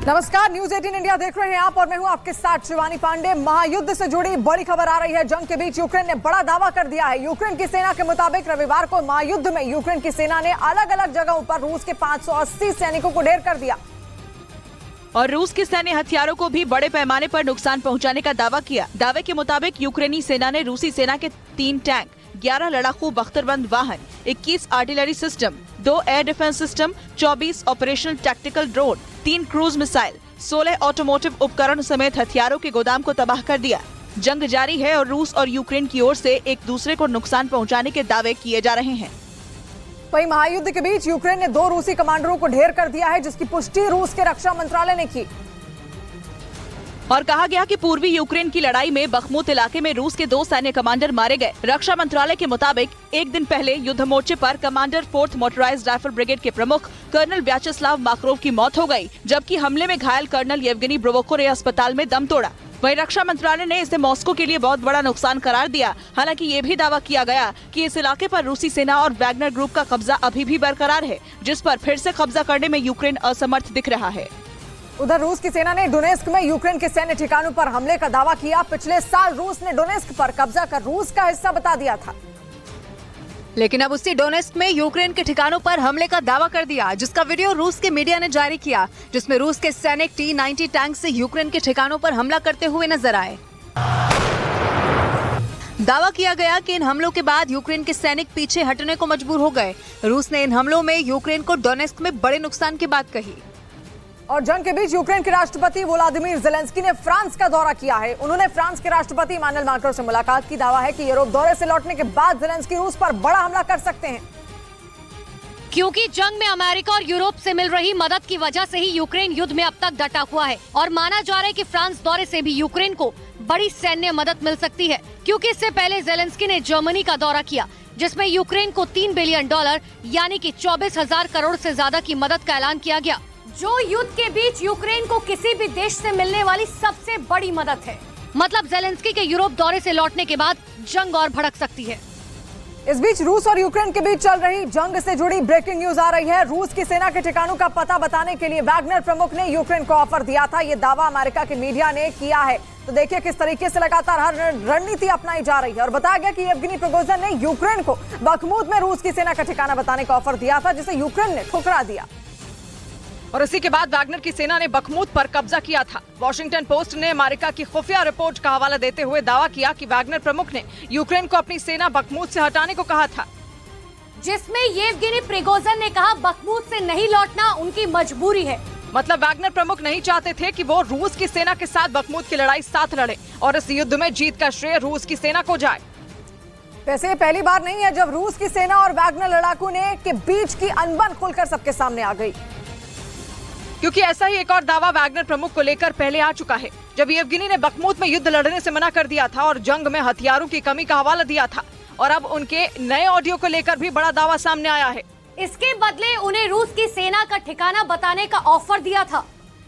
नमस्कार, news 18 India देख रहे हैं आप और मैं हूं आपके साथ शिवानी पांडे। महायुद्ध से जुड़ी बड़ी खबर आ रही है। जंग के बीच यूक्रेन ने बड़ा दावा कर दिया है। यूक्रेन की सेना के मुताबिक रविवार को महायुद्ध में यूक्रेन की सेना ने अलग अलग जगहों पर रूस के 580 सैनिकों को ढेर कर दिया और रूस के सैन्य हथियारों को भी बड़े पैमाने पर नुकसान पहुंचाने का दावा किया। दावे के मुताबिक यूक्रेनी सेना ने रूसी सेना के 3 टैंक, 11 लड़ाकू बख्तरबंद वाहन, 21 artillery system, 2 air defence system, 24 operational tactical drone, 3 cruise missile, 16 automotive उपकरण समेत हथियारों के गोदाम को तबाह कर दिया। जंग जारी है और रूस और यूक्रेन की ओर से एक दूसरे को नुकसान पहुंचाने के दावे किए जा रहे हैं। वहीं महायुद्ध के बीच यूक्रेन ने 2 रूसी कमांडरों को ढेर कर दिया है, जिसकी पुष्टि रूस के रक्षा मंत्रालय ने की और कहा गया कि पूर्वी यूक्रेन की लड़ाई में बखमुत इलाके में रूस के 2 सैन्य कमांडर मारे गए। रक्षा मंत्रालय के मुताबिक एक दिन पहले युद्ध मोर्चे पर commander 4th motorised rifle brigade के प्रमुख कर्नल व्याचेस्लाव माकरोव की मौत हो गई, जबकि हमले में घायल कर्नल येवगेनी ब्रोवोको ने अस्पताल में दम तोड़ा। वहीं रक्षा मंत्रालय ने इसे मॉस्को के लिए बहुत बड़ा नुकसान करार दिया। हालांकि ये भी दावा किया गया कि इस इलाके पर रूसी सेना और वैगनर ग्रुप का कब्जा अभी भी बरकरार है, जिस पर फिर से कब्जा करने में यूक्रेन असमर्थ दिख रहा है। उधर रूस की सेना ने डोनेस्क में यूक्रेन के सैन्य ठिकानों पर हमले का दावा किया। पिछले साल रूस ने डोनेस्क पर कब्जा कर रूस का हिस्सा बता दिया था, लेकिन अब उसी डोनेस्क में यूक्रेन के ठिकानों पर हमले का दावा कर दिया, जिसका वीडियो रूस के मीडिया ने जारी किया, जिसमें रूस के सैनिक T-90 टैंक से यूक्रेन के ठिकानों पर हमला करते हुए नजर आए। दावा किया गया कि इन हमलों के बाद यूक्रेन के सैनिक पीछे हटने को मजबूर हो गए। रूस ने इन हमलों में यूक्रेन को डोनेस्क में बड़े नुकसान की बात कही। और जंग के बीच यूक्रेन के राष्ट्रपति वोलोदिमीर ज़ेलेंस्की ने फ्रांस का दौरा किया है। उन्होंने फ्रांस के राष्ट्रपति इमानुएल मैक्रों से मुलाकात की। दावा है कि यूरोप दौरे से लौटने के बाद ज़ेलेंस्की रूस पर बड़ा हमला कर सकते हैं, क्योंकि जंग में अमेरिका और यूरोप से मिल रही मदद की वजह से ही यूक्रेन युद्ध में अब तक डटा हुआ है। और माना जा रहा है कि फ्रांस दौरे से भी यूक्रेन को बड़ी सैन्य मदद मिल सकती है, क्योंकि इससे पहले ज़ेलेंस्की ने जर्मनी का दौरा किया, जिसमें यूक्रेन को $3 बिलियन यानी कि 24,000 करोड़ से ज्यादा की मदद का ऐलान किया गया, जो युद्ध के बीच यूक्रेन को किसी भी देश से मिलने वाली सबसे बड़ी मदद है। मतलब ज़ेलेंस्की के यूरोप दौरे से लौटने के बाद जंग और भड़क सकती है। इस बीच रूस और यूक्रेन के बीच चल रही जंग से जुड़ी ब्रेकिंग न्यूज आ रही है। रूस की सेना के ठिकानों का पता बताने के लिए वैगनर प्रमुख ने यूक्रेन को ऑफर दिया था। ये दावा अमेरिका के मीडिया ने किया है। तो देखिए किस तरीके से लगातार हर रणनीति अपनाई जा रही है। और बताया गया कि येवगेनी प्रिगोजिन ने यूक्रेन को बखमुत में रूस की सेना का ठिकाना बताने का ऑफर दिया था, जिसे यूक्रेन ने ठुकरा दिया। और इसी के बाद वैगनर की सेना ने बखमुत पर कब्जा किया था। वॉशिंगटन पोस्ट ने अमेरिका की खुफिया रिपोर्ट का हवाला देते हुए दावा किया कि वैगनर प्रमुख ने यूक्रेन को अपनी सेना बखमुत से हटाने को कहा था, जिसमें येवगेनी प्रिगोजिन ने कहा बखमुत से नहीं लौटना उनकी मजबूरी है। मतलब वैगनर प्रमुख नहीं चाहते थे कि वो रूस की सेना के साथ बखमुत की लड़ाई साथ लड़े और इस युद्ध में जीत का श्रेय रूस की सेना को जाए। वैसे ये पहली बार नहीं है जब रूस की सेना और वैगनर लड़ाकू ने के बीच की अनबन खुलकर सबके सामने आ गई, क्योंकि ऐसा ही एक और दावा वैगनर प्रमुख को लेकर पहले आ चुका है, जब येवगेनी ने बखमुत में युद्ध लड़ने से मना कर दिया था और जंग में हथियारों की कमी का हवाला दिया था। और अब उनके नए ऑडियो को लेकर भी बड़ा दावा सामने आया है। इसके बदले उन्हें रूस की सेना का ठिकाना बताने का ऑफर दिया था,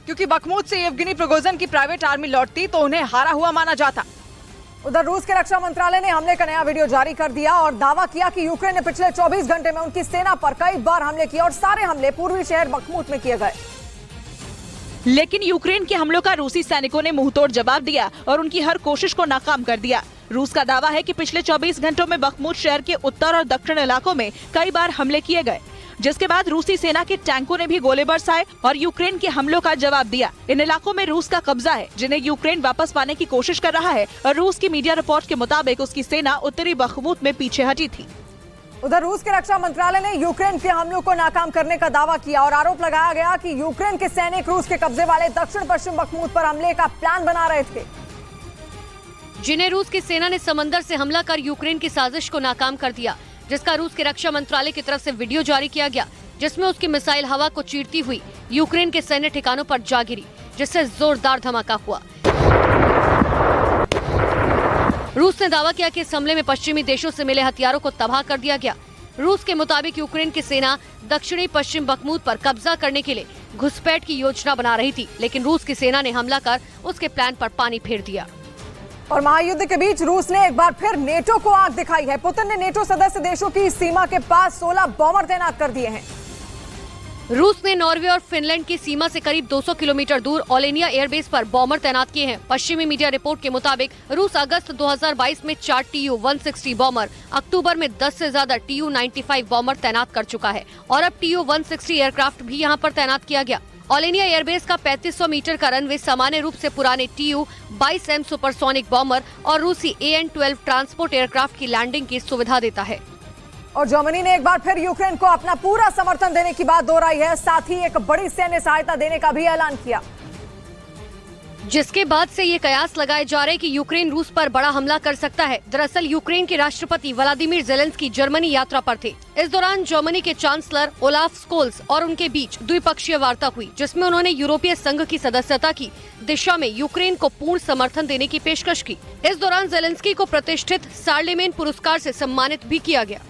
क्योंकि बखमुत से येवगेनी प्रिगोजिन की प्राइवेट आर्मी लौटती तो उन्हें हारा हुआ माना जाता। उधर रूस के रक्षा मंत्रालय ने हमले का नया वीडियो जारी कर दिया और दावा किया कि यूक्रेन ने पिछले 24 घंटे में उनकी सेना पर कई बार हमले किए और सारे हमले पूर्वी शहर बखमुत में किए गए। लेकिन यूक्रेन के हमलों का रूसी सैनिकों ने मुंहतोड़ जवाब दिया और उनकी हर कोशिश को नाकाम कर दिया। रूस का दावा है कि पिछले 24 घंटों में बखमुत शहर के उत्तर और दक्षिण इलाकों में कई बार हमले किए गए, जिसके बाद रूसी सेना के टैंकों ने भी गोले बरसाए और यूक्रेन के हमलों का जवाब दिया। इन इलाकों में रूस का कब्जा है, जिन्हें यूक्रेन वापस पाने की कोशिश कर रहा है और रूस की मीडिया रिपोर्ट के मुताबिक उसकी सेना उत्तरी बखमुत में पीछे हटी थी। उधर रूस के रक्षा मंत्रालय ने यूक्रेन के हमलों को नाकाम करने का दावा किया और आरोप लगाया गया कि यूक्रेन के सैनिक रूस के कब्जे वाले दक्षिण पश्चिम बखमुत पर हमले का प्लान बना रहे थे, जिन्हें रूस की सेना ने समंदर से हमला कर यूक्रेन की साजिश को नाकाम कर दिया, जिसका रूस के रक्षा मंत्रालय की तरफ से वीडियो जारी किया गया, जिसमें उसकी मिसाइल हवा को चीरती हुई यूक्रेन के सैन्य ठिकानों पर जा गिरी, जिससे जोरदार धमाका हुआ। रूस ने दावा किया कि इस हमले में पश्चिमी देशों से मिले हथियारों को तबाह कर दिया गया। रूस के मुताबिक यूक्रेन की सेना दक्षिणी पश्चिम बखमुत पर कब्जा करने के लिए घुसपैठ की योजना बना रही थी, लेकिन रूस की सेना ने हमला कर उसके प्लान पर पानी फेर दिया। और महायुद्ध के बीच रूस ने एक बार फिर नेटो को आंख दिखाई है। पुतिन ने नेटो सदस्य देशों की सीमा के पास 16 बॉम्बर तैनात कर दिए हैं। रूस ने नॉर्वे और फिनलैंड की सीमा से करीब 200 किलोमीटर दूर ओलेनिया एयरबेस पर बॉम्बर तैनात किए हैं। पश्चिमी मीडिया रिपोर्ट के मुताबिक रूस अगस्त 2022 में 4 Tu-160 बॉम्बर, अक्टूबर में 10 से ज्यादा Tu-95 बॉम्बर तैनात कर चुका है और अब Tu-160 एयरक्राफ्ट भी यहां पर तैनात किया गया। ओलेनिया एयरबेस का 3500 मीटर का रनवे सामान्य रूप से पुराने Tu-22M सुपरसोनिक बॉम्बर और रूसी AN-12 ट्रांसपोर्ट एयरक्राफ्ट की लैंडिंग की सुविधा देता है। और जर्मनी ने एक बार फिर यूक्रेन को अपना पूरा समर्थन देने की बात दोहराई है, साथ ही एक बड़ी सैन्य सहायता देने का भी ऐलान किया, जिसके बाद से ये कयास लगाए जा रहे हैं कि यूक्रेन रूस पर बड़ा हमला कर सकता है। दरअसल यूक्रेन के राष्ट्रपति व्लादिमीर जेलेंस्की जर्मनी यात्रा पर थे। इस दौरान जर्मनी के चांसलर ओलाफ स्कोल्स और उनके बीच द्विपक्षीय वार्ता हुई, जिसमें उन्होंने यूरोपीय संघ की सदस्यता की दिशा में यूक्रेन को पूर्ण समर्थन देने की पेशकश की। इस दौरान जेलेंस्की को प्रतिष्ठित शार्लेमेन पुरस्कार से सम्मानित भी किया गया।